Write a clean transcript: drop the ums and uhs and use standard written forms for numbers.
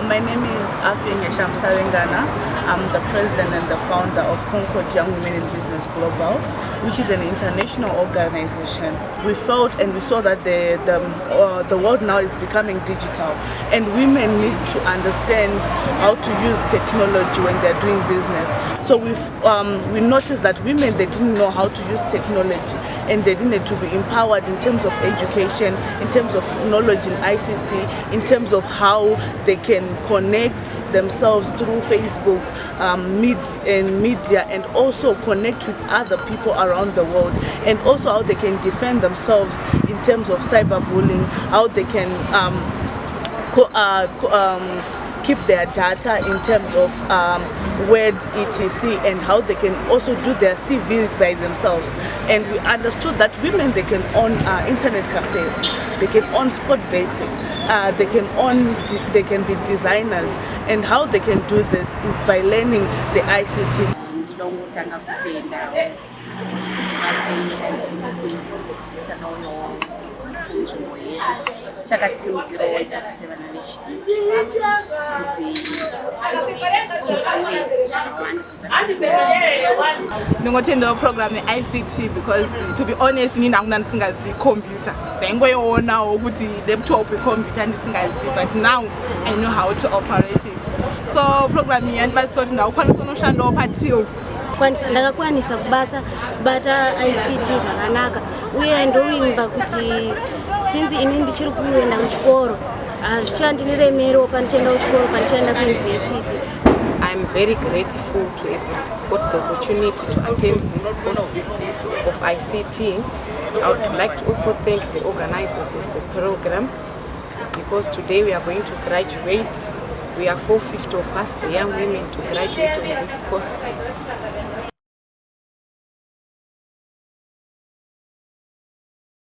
My name is Sarengana. I'm the president and the founder of Concord Young Women in Business Global, which is an international organization. We felt and we saw that the world now is becoming digital, and women need to understand how to use technology when they're doing business. So we noticed that women, they didn't know how to use technology, and they needed to be empowered in terms of education, in terms of knowledge in ICT, in terms of how they can connect themselves through Facebook, media, and also connect with other people around the world, and also how they can defend themselves in terms of cyberbullying, how they can keep their data in terms of Word, etc., and how they can also do their CV by themselves. And we understood that women, they can own internet cafes, they can own sport betting, they can be designers, and how they can do this is by learning the ICT. Ndingotenda program ICT because, to be honest, ndakuna ndisingazi computer. Ndangoiona ukuthi laptop computer ndisingazi, but now I know how to operate it. So program yandibatsoti ndakukwanisa unoshanda opatio. Ndakakwanisa kubata ICT zvakanaka, uye ndovimba kuti since ini ndichiri kuenda kuchikoro zvichandiniremero pandichienda kuchikoro pandichienda kuuniversity. I'm very grateful to have got the opportunity to attend this course of ICT. I would like to also thank the organizers of the program, because today we are going to graduate. We are 450 of us, the young women, to graduate on this course.